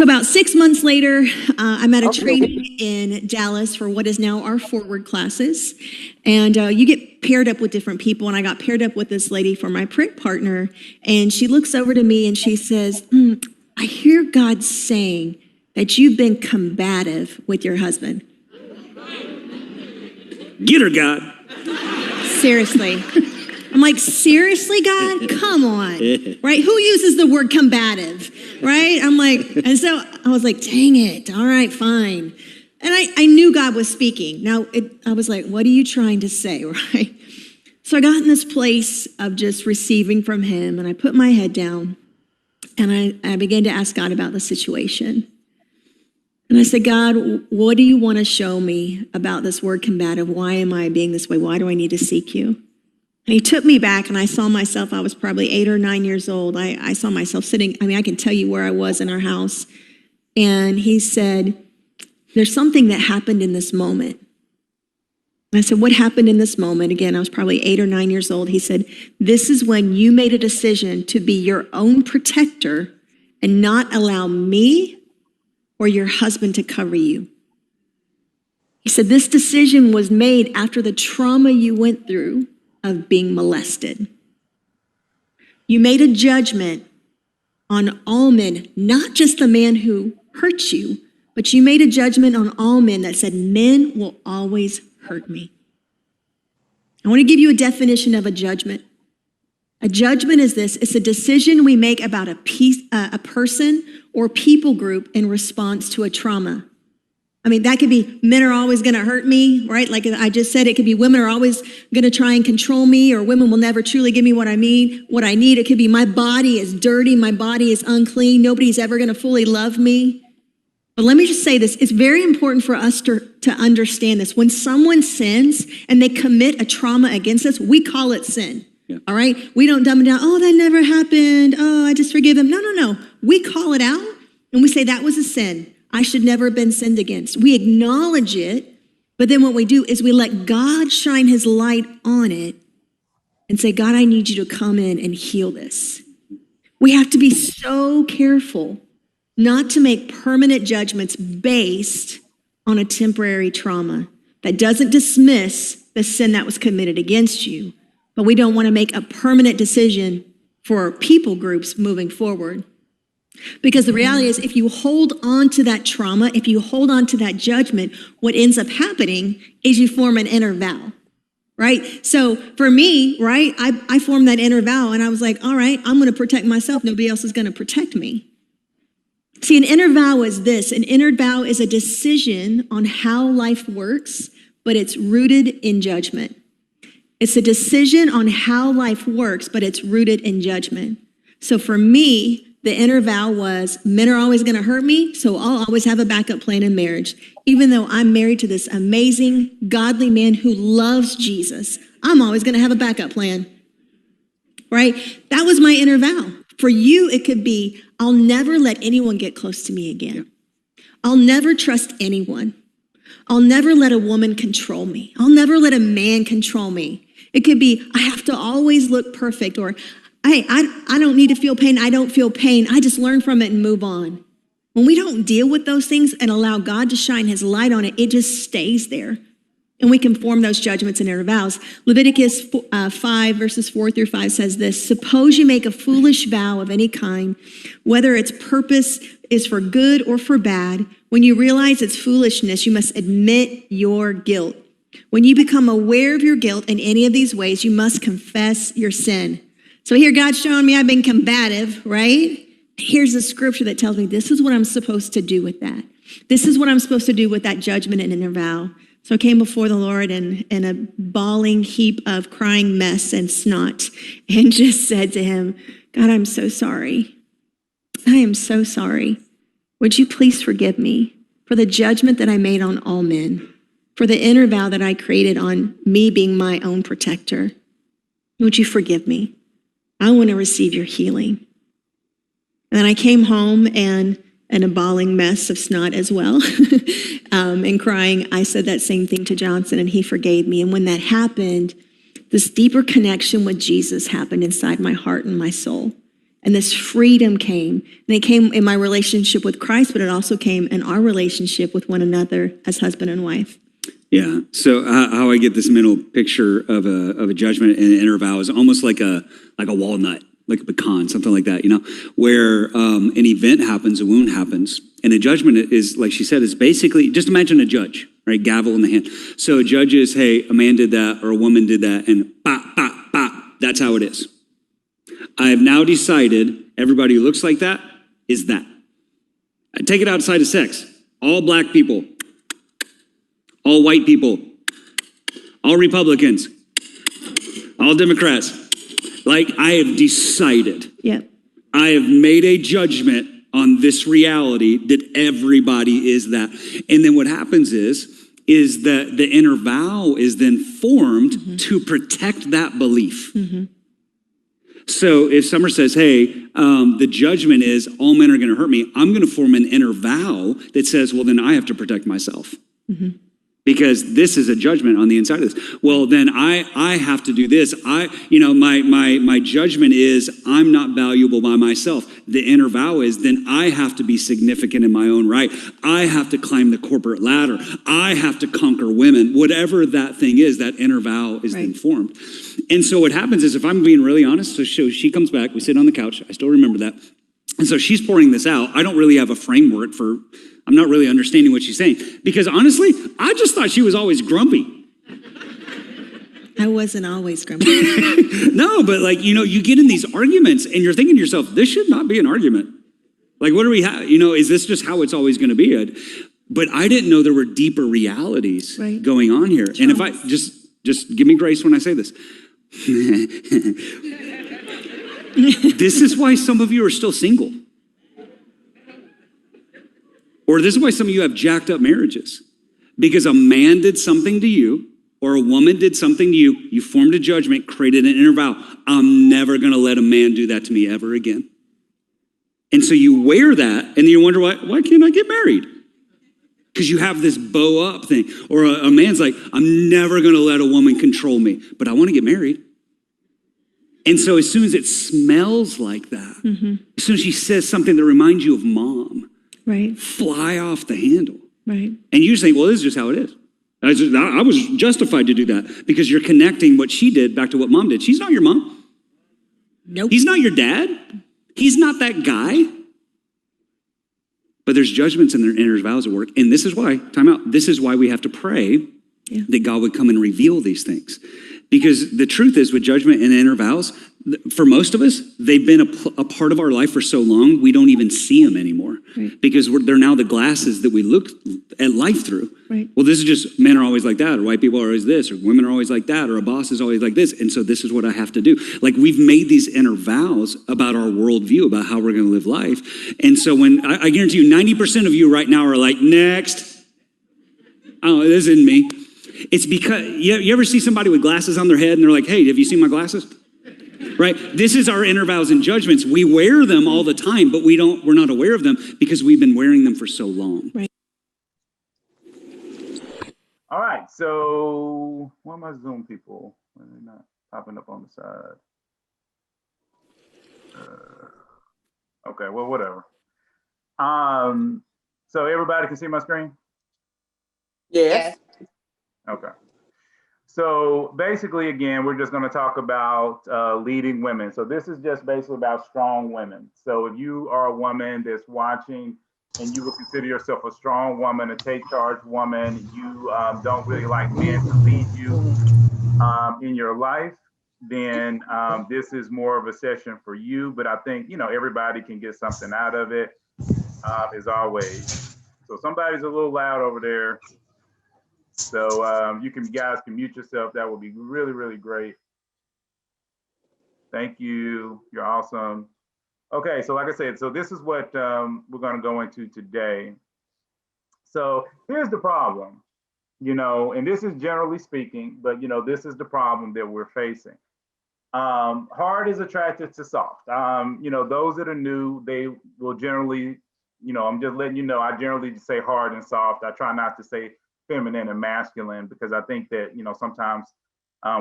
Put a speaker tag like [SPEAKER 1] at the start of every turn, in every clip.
[SPEAKER 1] So about 6 months later, I'm at a training in Dallas for what is now our forward classes. And you get paired up with different people. And I got paired up with this lady for my print partner. And she looks over to me and she says, I hear God saying that you've been combative with your husband.
[SPEAKER 2] Get her, God.
[SPEAKER 1] Seriously. I'm like, seriously, God? Come on, right? Who uses the word combative, right? I'm like, and so I was like, dang it. All right, fine. And I knew God was speaking. Now, I was like, what are you trying to say, right? So I got in this place of just receiving from him, and I put my head down, and I began to ask God about the situation. And I said, God, what do you want to show me about this word combative? Why am I being this way? Why do I need to seek you? And he took me back, and I saw myself, I was probably 8 or 9 years old. I saw myself sitting, I can tell you where I was in our house. And he said, there's something that happened in this moment. And I said, what happened in this moment? Again, I was probably 8 or 9 years old. He said, this is when you made a decision to be your own protector and not allow me or your husband to cover you. He said, this decision was made after the trauma you went through of being molested. You made a judgment on all men, not just the man who hurt you, but you made a judgment on all men that said, men will always hurt me. I want to give you a definition of a judgment. A judgment is this: it's a decision we make about a person or people group in response to a trauma. That could be men are always going to hurt me, right? Like I just said, it could be women are always going to try and control me, or women will never truly give me what I need. It could be my body is dirty, my body is unclean, nobody's ever going to fully love me. But let me just say this, it's very important for us to understand this. When someone sins and they commit a trauma against us, we call it sin. Yeah. All right? We don't dumb it down. Oh, that never happened. Oh, I just forgive them. No. We call it out and we say that was a sin. I should never have been sinned against. We acknowledge it, but then what we do is we let God shine his light on it and say, God, I need you to come in and heal this. We have to be so careful not to make permanent judgments based on a temporary trauma that doesn't dismiss the sin that was committed against you, but we don't want to make a permanent decision for people groups moving forward. Because the reality is, if you hold on to that trauma, if you hold on to that judgment, what ends up happening is you form an inner vow, right? So for me, right, I formed that inner vow and I was like, all right, I'm going to protect myself. Nobody else is going to protect me. See, an inner vow is this. An inner vow is a decision on how life works, but it's rooted in judgment. It's a decision on how life works, but it's rooted in judgment. So for me, the inner vow was, men are always going to hurt me, so I'll always have a backup plan in marriage. Even though I'm married to this amazing, godly man who loves Jesus, I'm always going to have a backup plan, right? That was my inner vow. For you, it could be, I'll never let anyone get close to me again. I'll never trust anyone. I'll never let a woman control me. I'll never let a man control me. It could be, I have to always look perfect, or I don't need to feel pain. I don't feel pain. I just learn from it and move on. When we don't deal with those things and allow God to shine his light on it, it just stays there. And we can form those judgments and inner vows. Leviticus 5 verses 4-5 says this: suppose you make a foolish vow of any kind, whether its purpose is for good or for bad. When you realize its foolishness, you must admit your guilt. When you become aware of your guilt in any of these ways, you must confess your sin. So here God's showing me I've been combative, right? Here's the scripture that tells me this is what I'm supposed to do with that. This is what I'm supposed to do with that judgment and inner vow. So I came before the Lord in a bawling heap of crying mess and snot and just said to him, God, I'm so sorry. I am so sorry. Would you please forgive me for the judgment that I made on all men, for the inner vow that I created on me being my own protector? Would you forgive me? I want to receive your healing. And then I came home and in a bawling mess of snot as well, and crying, I said that same thing to Johnson and he forgave me. And when that happened, this deeper connection with Jesus happened inside my heart and my soul. And this freedom came. And it came in my relationship with Christ, but it also came in our relationship with one another as husband and wife.
[SPEAKER 2] Yeah. So how I get this mental picture of a judgment and an inner vow is almost like a walnut, like a pecan, something like that, where an event happens, a wound happens, and a judgment is, like she said, is basically, just imagine a judge, right? Gavel in the hand. So a judge is, hey, a man did that or a woman did that, and bah, bah, bah, that's how it is. I have now decided everybody who looks like that is that. I take it outside of sex. All black people, all white people, all Republicans, all Democrats. Like, I have decided.
[SPEAKER 1] Yep.
[SPEAKER 2] I have made a judgment on this reality that everybody is that. And then what happens is that the inner vow is then formed to protect that belief. So if Summer says, hey, the judgment is all men are going to hurt me, I'm going to form an inner vow that says, well, then I have to protect myself. Because this is a judgment on the inside of this. Well, then I have to do this. My judgment is I'm not valuable by myself. The inner vow is then I have to be significant in my own right. I have to climb the corporate ladder. I have to conquer women. Whatever that thing is, that inner vow is then formed. And so what happens is, if I'm being really honest, so she comes back, we sit on the couch, I still remember that. And so she's pouring this out. I don't really have a framework I'm not really understanding what she's saying. Because honestly, I just thought she was always grumpy.
[SPEAKER 1] I wasn't always grumpy.
[SPEAKER 2] No, but you get in these arguments and you're thinking to yourself, this should not be an argument. Like, what do we have? Is this just how it's always going to be? But I didn't know there were deeper realities going on here. And if I just give me grace when I say this. This is why some of you are still single. Or this is why some of you have jacked up marriages. Because a man did something to you, or a woman did something to you, you formed a judgment, created an inner vow. I'm never going to let a man do that to me ever again. And so you wear that, and then you wonder, why can't I get married? Because you have this bow up thing. Or a man's like, I'm never going to let a woman control me, but I want to get married. And so as soon as it smells like that, as soon as she says something that reminds you of mom, fly off the handle. And you think, well, this is just how it is. I was justified to do that because you're connecting what she did back to what mom did. She's not your mom.
[SPEAKER 1] Nope.
[SPEAKER 2] He's not your dad. He's not that guy. But there's judgments in their inner vows at work. And this is why, time out, this is why we have to pray that God would come and reveal these things. Because the truth is, with judgment and inner vows, for most of us, they've been a part of our life for so long, we don't even see them anymore. Because they're now the glasses that we look at life through. Well, this is just, men are always like that, or white people are always this, or women are always like that, or a boss is always like this, and so this is what I have to do. Like, we've made these inner vows about our worldview, about how we're going to live life. And so when, I guarantee you, 90% of you right now are like, next. Oh, this isn't me. It's because, you ever see somebody with glasses on their head and they're like, hey, have you seen my glasses? Right? This is our inner vows and judgments. We wear them all the time, but we're not aware of them because we've been wearing them for so long.
[SPEAKER 3] All right, so where are my Zoom people? Why are they not popping up on the side? Okay, well, whatever. So everybody can see my screen?
[SPEAKER 4] Yes.
[SPEAKER 3] Okay. So basically, again, we're just going to talk about leading women. So this is just basically about strong women. So if you are a woman that's watching and you would consider yourself a strong woman, a take charge woman, you don't really like men to lead you in your life, then this is more of a session for you. But I think, everybody can get something out of it, as always. So somebody's a little loud over there. So you guys can mute yourself. That would be really, really great. Thank you. You're awesome. Okay, so like I said, so this is what we're going to go into today. So here's the problem, and this is generally speaking, but this is the problem that we're facing. Hard is attracted to soft. Those that are new, they will generally, I'm just letting you know, I generally say hard and soft. I try not to say feminine and masculine because I think that, sometimes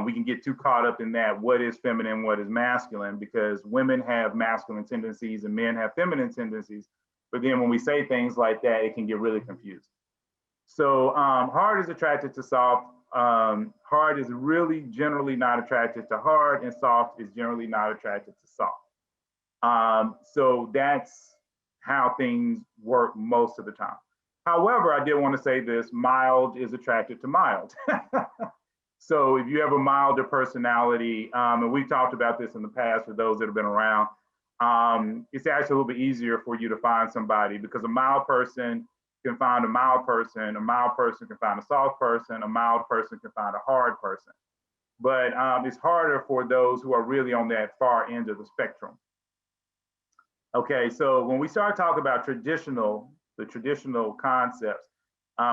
[SPEAKER 3] We can get too caught up in that. What is feminine? What is masculine? Because women have masculine tendencies and men have feminine tendencies. But then when we say things like that, it can get really confused. So hard is attracted to soft. Hard is really generally not attracted to hard, and soft is generally not attracted to soft. So that's how things work most of the time. However, I did want to say this, mild is attracted to mild. So if you have a milder personality, and we've talked about this in the past for those that have been around, it's actually a little bit easier for you to find somebody, because a mild person can find a mild person can find a soft person, a mild person can find a hard person. But it's harder for those who are really on that far end of the spectrum. Okay, so when we start talking about the traditional concepts,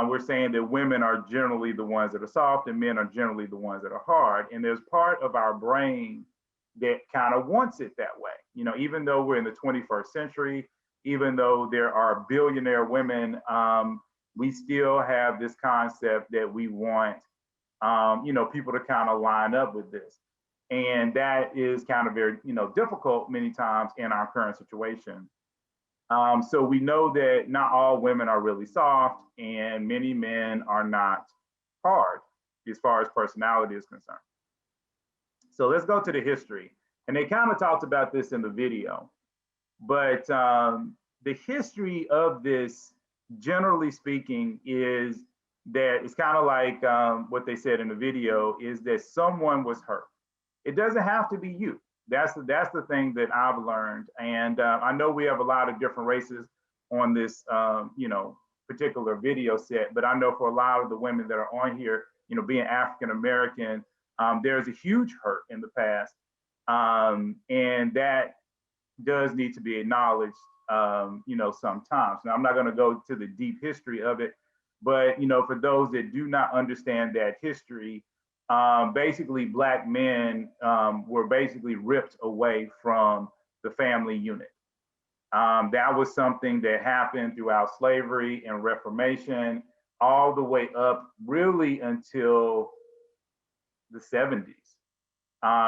[SPEAKER 3] we're saying that women are generally the ones that are soft and men are generally the ones that are hard. And there's part of our brain that kind of wants it that way. You know, even though we're in the 21st century, even though there are billionaire women, we still have this concept that we want, people to kind of line up with this. And that is kind of very, difficult many times in our current situation. So we know that not all women are really soft, and many men are not hard as far as personality is concerned. So let's go to the history. And they kind of talked about this in the video, but the history of this, generally speaking, is that it's kind of like what they said in the video, is that someone was hurt. It doesn't have to be you. That's the thing that I've learned. And I know we have a lot of different races on this, particular video set, but I know for a lot of the women that are on here, being African-American, there's a huge hurt in the past. And that does need to be acknowledged, sometimes. Now, I'm not going to go to the deep history of it, but, for those that do not understand that history, basically Black men were basically ripped away from the family unit. That was something that happened throughout slavery and Reformation, all the way up really until the 70s.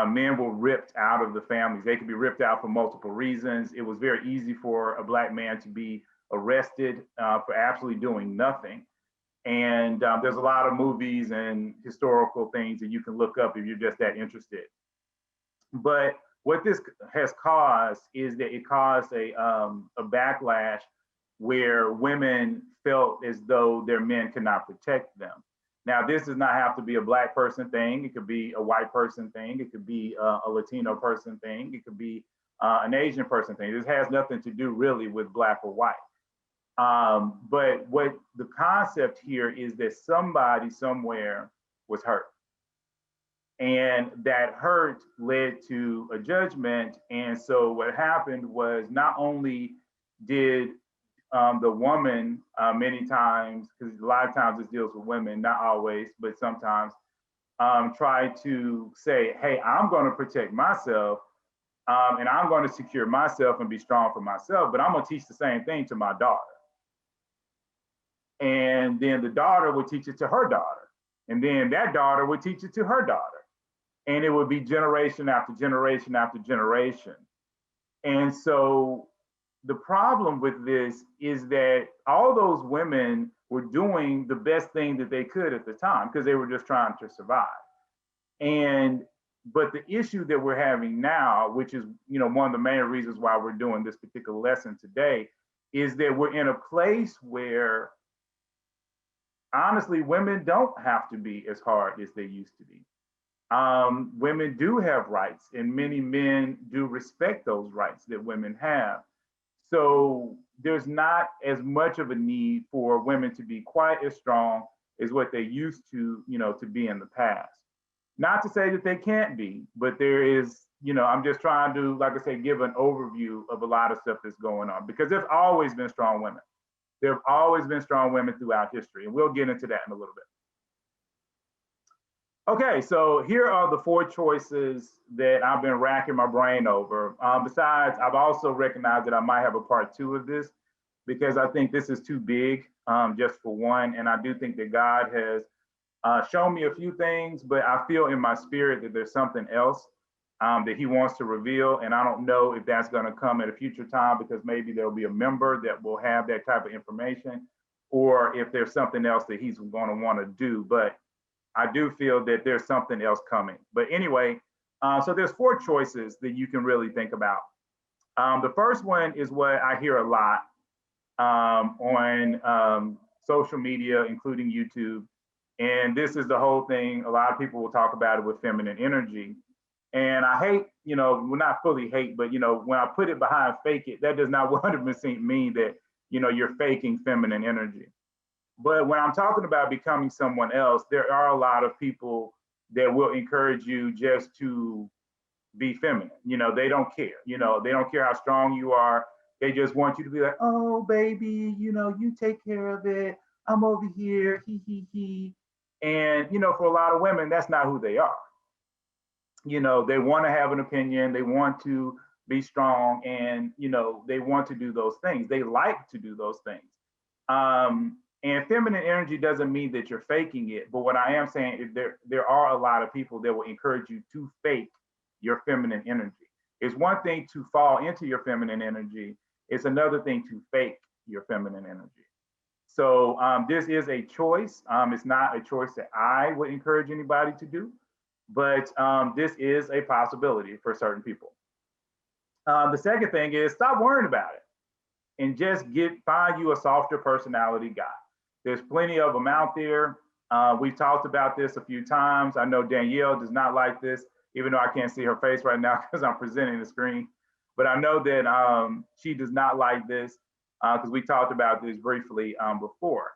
[SPEAKER 3] Men were ripped out of the families. They could be ripped out for multiple reasons. It was very easy for a Black man to be arrested for absolutely doing nothing. And there's a lot of movies and historical things that you can look up if you're just that interested. But what this has caused is that it caused a backlash where women felt as though their men could not protect them. Now, this does not have to be a Black person thing. It could be a white person thing. It could be a Latino person thing. It could be an Asian person thing. This has nothing to do really with Black or white. But what the concept here is that somebody somewhere was hurt. And that hurt led to a judgment. And so what happened was, not only did the woman many times, because a lot of times this deals with women, not always, but sometimes, try to say, hey, I'm going to protect myself and I'm going to secure myself and be strong for myself, but I'm going to teach the same thing to my daughter. And then the daughter would teach it to her daughter. And then that daughter would teach it to her daughter. And it would be generation after generation after generation. And so the problem with this is that all those women were doing the best thing that they could at the time, because they were just trying to survive. But the issue that we're having now, which is, one of the main reasons why we're doing this particular lesson today, is that we're in a place where, honestly, women don't have to be as hard as they used to be. Women do have rights, and many men do respect those rights that women have. So there's not as much of a need for women to be quite as strong as what they used to, to be in the past. Not to say that they can't be, but there is, I'm just trying to, like I say, give an overview of a lot of stuff that's going on, because there's always been strong women. There have always been strong women throughout history, and we'll get into that in a little bit. Okay, so here are the 4 choices that I've been racking my brain over. Besides, I've also recognized that I might have a part 2 of this, because I think this is too big just for one. And I do think that God has shown me a few things, but I feel in my spirit that there's something else that he wants to reveal. And I don't know if that's going to come at a future time, because maybe there'll be a member that will have that type of information, or if there's something else that he's going to want to do. But I do feel that there's something else coming. But anyway, so there's 4 choices that you can really think about. The first one is what I hear a lot on social media, including YouTube. And this is the whole thing. A lot of people will talk about it with feminine energy. And I hate, well, not fully hate, but, when I put it behind fake it, that does not 100% mean that, you're faking feminine energy. But when I'm talking about becoming someone else, there are a lot of people that will encourage you just to be feminine. They don't care. They don't care how strong you are. They just want you to be like, oh, baby, you take care of it. I'm over here, he. And, for a lot of women, that's not who they are. They want to have an opinion. They want to be strong, and, they want to do those things. They like to do those things. And feminine energy doesn't mean that you're faking it. But what I am saying is there are a lot of people that will encourage you to fake your feminine energy. It's one thing to fall into your feminine energy. It's another thing to fake your feminine energy. So this is a choice. It's not a choice that I would encourage anybody to do, but this is a possibility for certain people. The second thing is stop worrying about it and just find you a softer personality guy. There's plenty of them out there. We've talked about this a few times. I know Danielle does not like this, even though I can't see her face right now because I'm presenting the screen. But I know that she does not like this because we talked about this briefly before.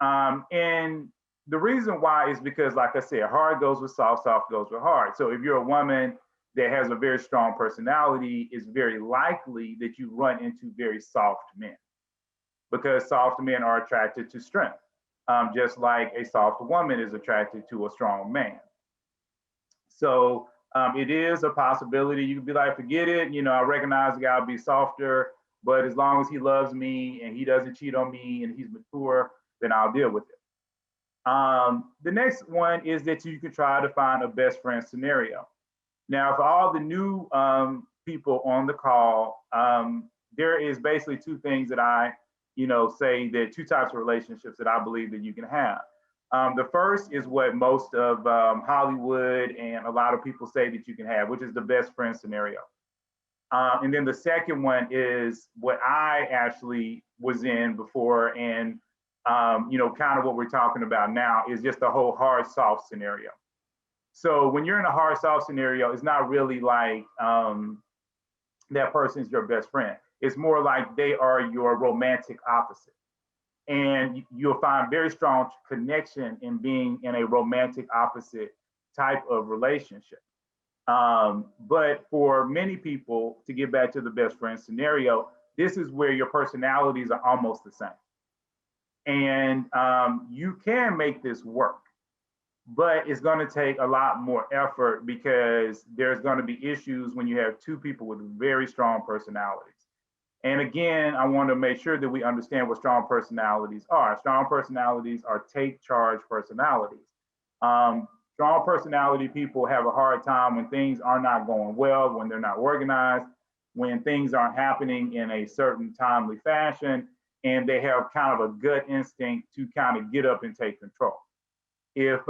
[SPEAKER 3] And the reason why is because, like I said, hard goes with soft, soft goes with hard. So if you're a woman that has a very strong personality, it's very likely that you run into very soft men, because soft men are attracted to strength, just like a soft woman is attracted to a strong man. So it is a possibility. You could be like, forget it. I recognize the guy will be softer, but as long as he loves me and he doesn't cheat on me and he's mature, then I'll deal with it. The next one is that you could try to find a best friend scenario. Now, for all the new people on the call, there is basically 2 things that I say that 2 types of relationships that I believe that you can have. The first is what most of Hollywood and a lot of people say that you can have, which is the best friend scenario. And then the second one is what I actually was in before, and kind of what we're talking about now is just the whole hard soft scenario. So when you're in a hard soft scenario, it's not really like that person's your best friend. It's more like they are your romantic opposite. And you'll find very strong connection in being in a romantic opposite type of relationship. But for many people, to get back to the best friend scenario, this is where your personalities are almost the same. And you can make this work, but it's going to take a lot more effort, because there's going to be issues when you have 2 people with very strong personalities. And again, I want to make sure that we understand what strong personalities are. Strong personalities are take charge personalities. Strong personality people have a hard time when things are not going well, when they're not organized, when things aren't happening in a certain timely fashion, and they have kind of a gut instinct to kind of get up and take control. If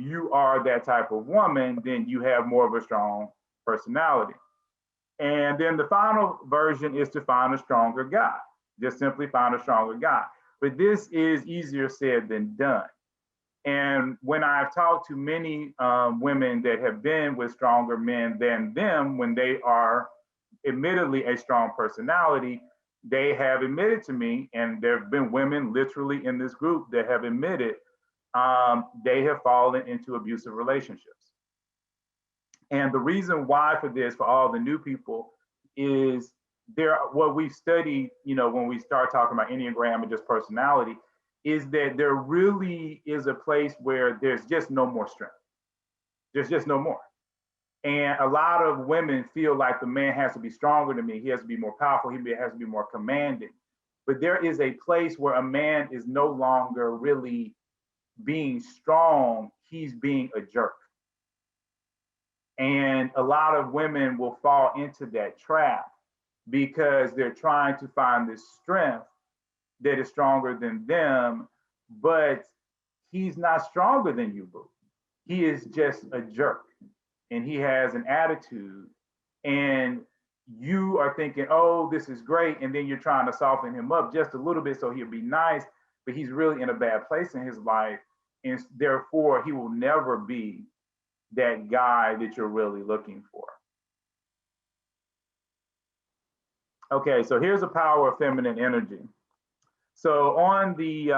[SPEAKER 3] you are that type of woman, then you have more of a strong personality. And then the final version is to find a stronger guy. Just simply find a stronger guy. But this is easier said than done. And when I've talked to many women that have been with stronger men than them, when they are admittedly a strong personality, they have admitted to me, and there have been women literally in this group that have admitted they have fallen into abusive relationships. And the reason why for this, for all the new people, is what we've studied, when we start talking about Enneagram and just personality, is that there really is a place where there's just no more strength. There's just no more. And a lot of women feel like the man has to be stronger than me. He has to be more powerful. He has to be more commanding. But there is a place where a man is no longer really being strong, he's being a jerk. And a lot of women will fall into that trap because they're trying to find this strength that is stronger than them, but he's not stronger than you, boo. He is just a jerk and he has an attitude. And you are thinking, oh, this is great. And then you're trying to soften him up just a little bit so he'll be nice, but he's really in a bad place in his life. And therefore, he will never be that guy that you're really looking for. Okay, so here's the power of feminine energy. So on the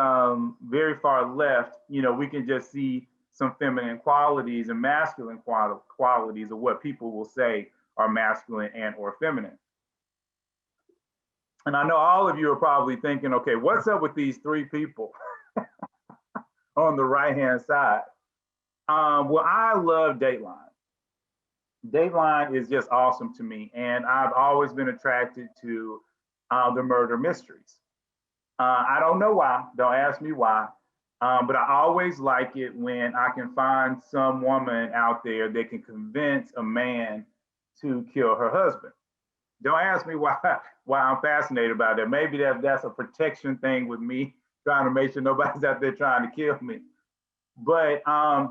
[SPEAKER 3] very far left, we can just see some feminine qualities and masculine qualities of what people will say are masculine and or feminine. And I know all of you are probably thinking, okay, what's up with these three people on the right-hand side? Well, I love Dateline. Dateline is just awesome to me. And I've always been attracted to the murder mysteries. I don't know why, don't ask me why, but I always like it when I can find some woman out there that can convince a man to kill her husband. Don't ask me why I'm fascinated by that. Maybe that's a protection thing with me, trying to make sure nobody's out there trying to kill me. But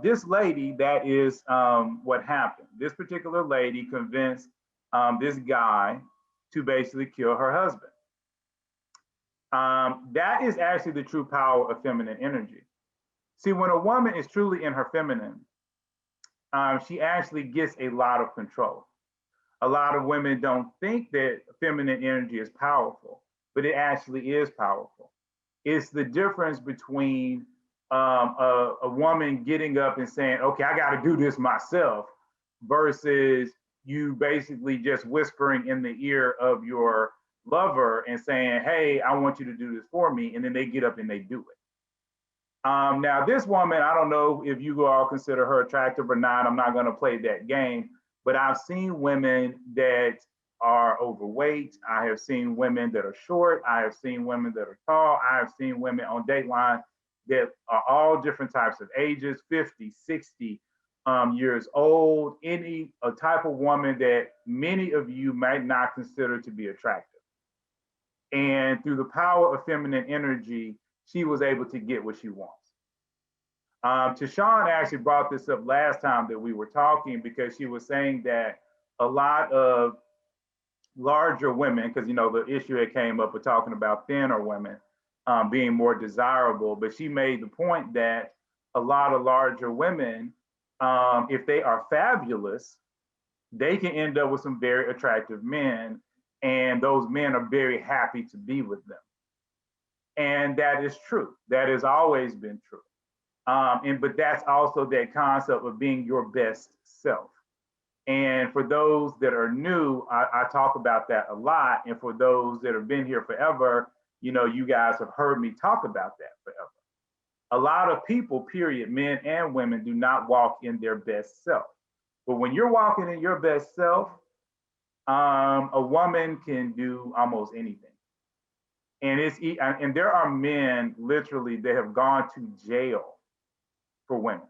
[SPEAKER 3] this lady, that is what happened. This particular lady convinced this guy to basically kill her husband. That is actually the true power of feminine energy. See, when a woman is truly in her feminine, she actually gets a lot of control. A lot of women don't think that feminine energy is powerful, but it actually is powerful. It's the difference between a woman getting up and saying, okay, I got to do this myself, versus you basically just whispering in the ear of your lover and saying, hey, I want you to do this for me. And then they get up and they do it. Now, this woman, I don't know if you all consider her attractive or not. I'm not going to play that game, but I've seen women that are overweight. I have seen women that are short. I have seen women that are tall. I have seen women on Dateline that are all different types of ages, 50, 60 years old, any a type of woman that many of you might not consider to be attractive. And through the power of feminine energy, she was able to get what she wants. Tashawn actually brought this up last time that we were talking, because she was saying that a lot of larger women, because the issue that came up with talking about thinner women being more desirable, but she made the point that a lot of larger women, if they are fabulous, they can end up with some very attractive men, and those men are very happy to be with them. And that is true. That has always been true. But that's also that concept of being your best self. And for those that are new, I talk about that a lot. And for those that have been here forever, you guys have heard me talk about that forever. A lot of people, period, men and women, do not walk in their best self. But when you're walking in your best self, a woman can do almost anything. And there are men literally that have gone to jail for women.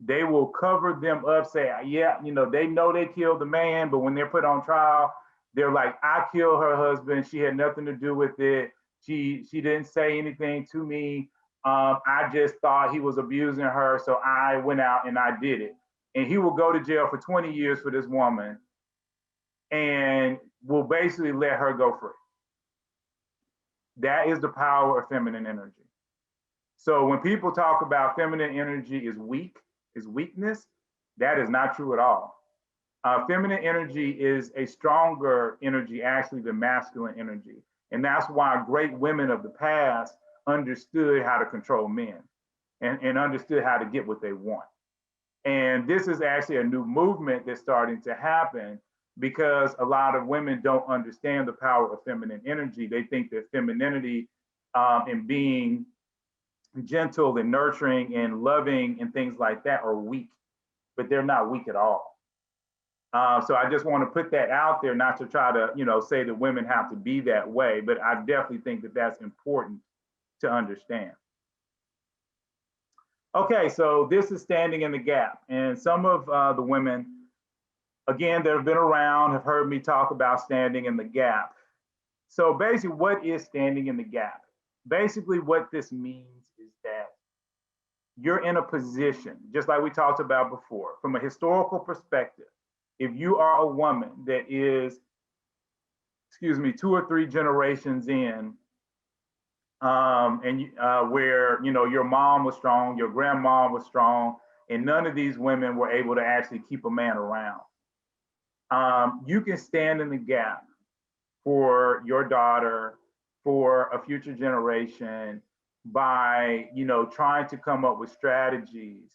[SPEAKER 3] They will cover them up, say, yeah, they know they killed the man, but when they're put on trial, they're like, I killed her husband. She had nothing to do with it. She didn't say anything to me. I just thought he was abusing her, so I went out and I did it. And he will go to jail for 20 years for this woman and will basically let her go free. That is the power of feminine energy. So when people talk about feminine energy is weak, is weakness, that is not true at all. Feminine energy is a stronger energy actually than masculine energy. And that's why great women of the past understood how to control men and understood how to get what they want. And this is actually a new movement that's starting to happen, because a lot of women don't understand the power of feminine energy. They think that femininity and being gentle and nurturing and loving and things like that are weak, but they're not weak at all. So I just want to put that out there, not to try to, say that women have to be that way, but I definitely think that that's important to understand. Okay, so this is standing in the gap. And some of the women, again, that have been around have heard me talk about standing in the gap. So basically, what is standing in the gap? Basically, what this means is that you're in a position, just like we talked about before, from a historical perspective. If you are a woman that is, 2 or 3 generations in, where your mom was strong, your grandma was strong, and none of these women were able to actually keep a man around. You can stand in the gap for your daughter, for a future generation, by trying to come up with strategies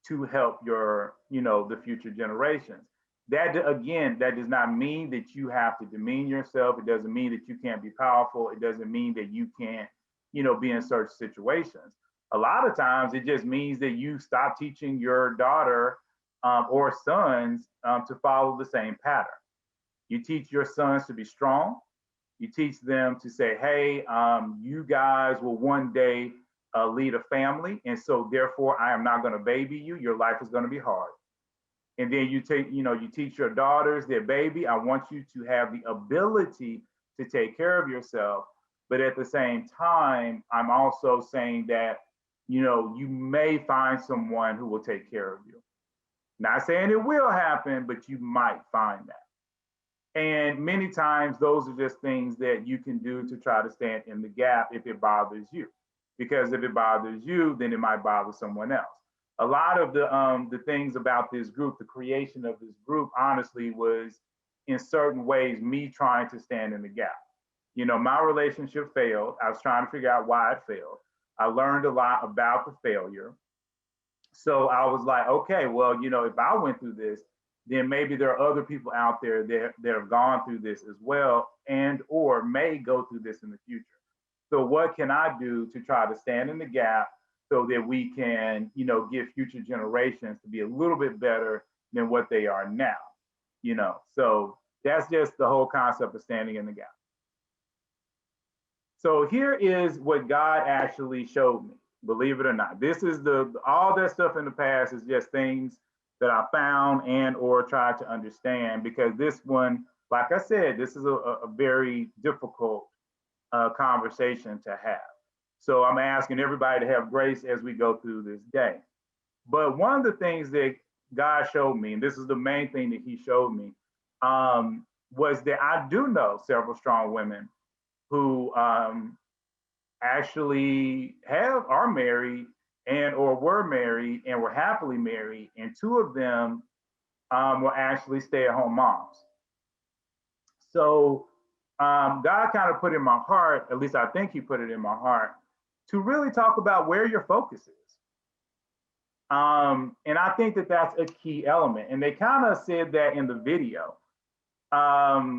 [SPEAKER 3] to help the future generations. That, again, that does not mean that you have to demean yourself. It doesn't mean that you can't be powerful. It doesn't mean that you can't be in certain situations. A lot of times it just means that you stop teaching your daughter or sons to follow the same pattern. You teach your sons to be strong. You teach them to say, hey, you guys will one day lead a family. And so therefore, I am not going to baby you. Your life is going to be hard. And then you teach your daughters, their baby, I want you to have the ability to take care of yourself. But at the same time, I'm also saying that, you may find someone who will take care of you. Not saying it will happen, but you might find that. And many times those are just things that you can do to try to stand in the gap if it bothers you. Because if it bothers you, then it might bother someone else. A lot of the things about this group, the creation of this group, honestly, was in certain ways me trying to stand in the gap. My relationship failed. I was trying to figure out why it failed. I learned a lot about the failure. So I was like, okay, well, if I went through this, then maybe there are other people out there that have gone through this as well, and or may go through this in the future. So what can I do to try to stand in the gap so that we can, give future generations to be a little bit better than what they are now? So that's just the whole concept of standing in the gap. So here is what God actually showed me, believe it or not. This is all that stuff in the past is just things that I found and or tried to understand, because this one, like I said, this is a very difficult conversation to have. So I'm asking everybody to have grace as we go through this day. But one of the things that God showed me, and this is the main thing that he showed me, was that I do know several strong women who actually are married and or were married and were happily married, and 2 of them were actually stay-at-home moms. So God kind of put in my heart, at least I think he put it in my heart, to really talk about where your focus is. And I think that that's a key element. And they kind of said that in the video,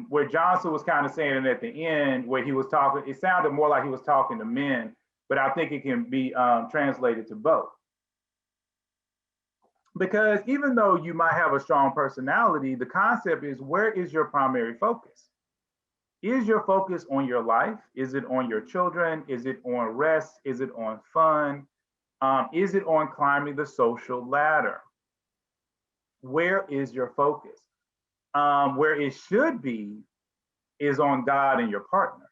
[SPEAKER 3] where Johnson was kind of saying it at the end, where he was talking, it sounded more like he was talking to men, but I think it can be translated to both. Because even though you might have a strong personality, the concept is, where is your primary focus? Is your focus on your life? Is it on your children? Is it on rest? Is it on fun? Is it on climbing the social ladder? Where is your focus? Where it should be is on God and your partner.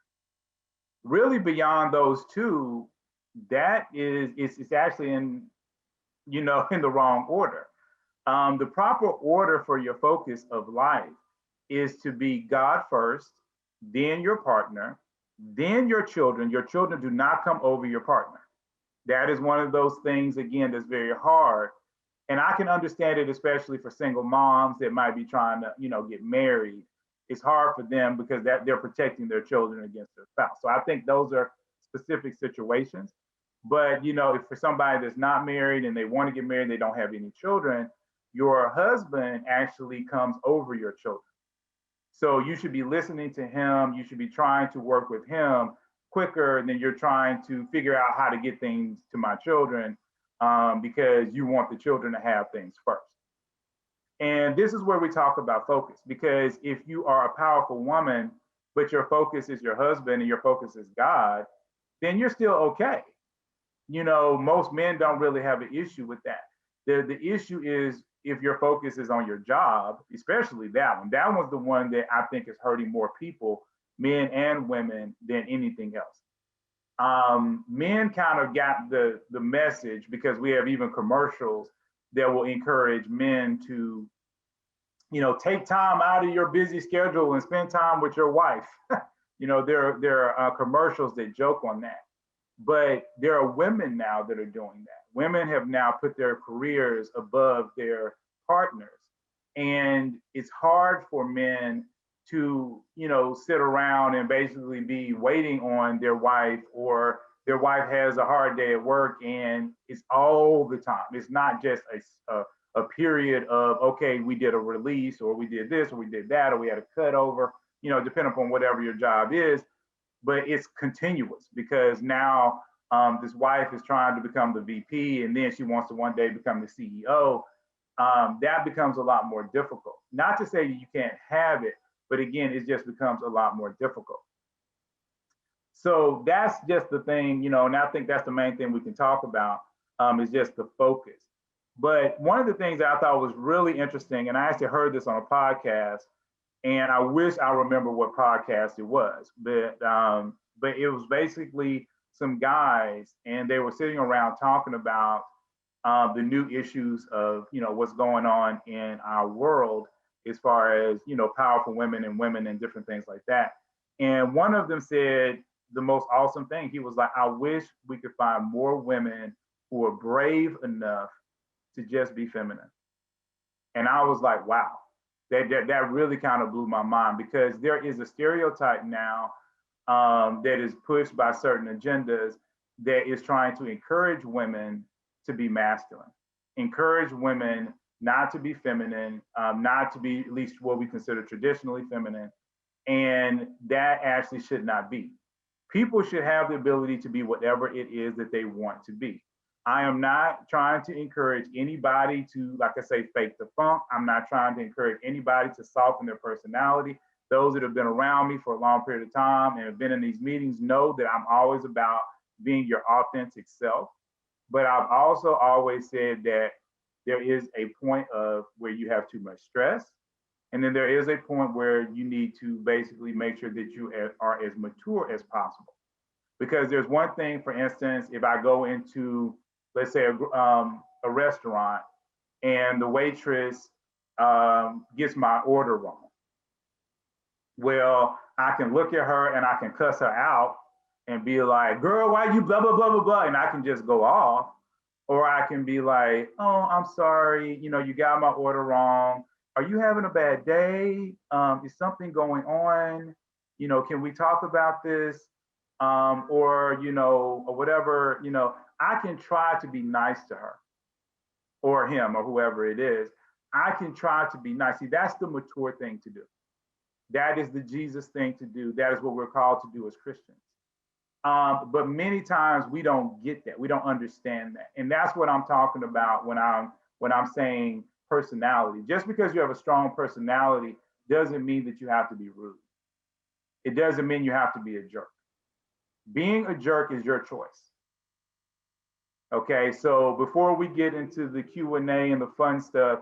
[SPEAKER 3] Really, beyond those 2, that it's actually in the wrong order. The proper order for your focus of life is to be God first, then your partner, then your children. Your children do not come over your partner. That is one of those things, again, that's very hard. And I can understand it, especially for single moms that might be trying to, get married. It's hard for them because they're protecting their children against their spouse. So I think those are specific situations. But, if for somebody that's not married and they want to get married, and they don't have any children, your husband actually comes over your children. So you should be listening to him. You should be trying to work with him quicker than you're trying to figure out how to get things to my children, because you want the children to have things first. And this is where we talk about focus, because if you are a powerful woman, but your focus is your husband and your focus is God, then you're still okay. most men don't really have an issue with that. The issue is if your focus is on your job, especially that one. That one's the one that I think is hurting more people, men and women, than anything else. Men kind of got the message because we have even commercials that will encourage men to, take time out of your busy schedule and spend time with your wife. There are commercials that joke on that. But there are women now that are doing that. Women have now put their careers above their partners. And it's hard for men to, sit around and basically be waiting on their wife, or their wife has a hard day at work and it's all the time. It's not just a period of, okay, we did a release or we did this or we did that or we had a cut over, depending upon whatever your job is. But it's continuous because now this wife is trying to become the VP and then she wants to one day become the CEO. That becomes a lot more difficult. Not to say you can't have it, but again, it just becomes a lot more difficult. So that's just the thing, and I think that's the main thing we can talk about is just the focus. But one of the things that I thought was really interesting, and I actually heard this on a podcast, and I wish I remember what podcast it was, but it was basically some guys, and they were sitting around talking about the new issues of what's going on in our world as far as powerful women and different things like that. And one of them said the most awesome thing. He was like, "I wish we could find more women who are brave enough to just be feminine." And I was like, wow. That really kind of blew my mind because there is a stereotype now that is pushed by certain agendas that is trying to encourage women to be masculine, encourage women not to be feminine, not to be at least what we consider traditionally feminine. And that actually should not be. People should have the ability to be whatever it is that they want to be. I am not trying to encourage anybody to, like I say, fake the funk. I'm not trying to encourage anybody to soften their personality. Those that have been around me for a long period of time and have been in these meetings know that I'm always about being your authentic self. But I've also always said that there is a point of where you have too much stress. And then there is a point where you need to basically make sure that you are as mature as possible. Because there's one thing, for instance, if I go into, let's say, a restaurant and the waitress gets my order wrong. Well, I can look at her and I can cuss her out and be like, "Girl, why you blah, blah, blah, blah, blah," and I can just go off. Or I can be like, "Oh, I'm sorry, you got my order wrong. Are you having a bad day? Is something going on? Can we talk about this?" Or whatever, I can try to be nice to her or him or whoever it is. I can try to be nice. See, that's the mature thing to do. That is the Jesus thing to do. That is what we're called to do as Christians. But many times we don't get that. We don't understand that. And that's what I'm talking about when I'm saying personality. Just because you have a strong personality doesn't mean that you have to be rude. It doesn't mean you have to be a jerk. Being a jerk is your choice. Okay, so before we get into the Q&A and the fun stuff,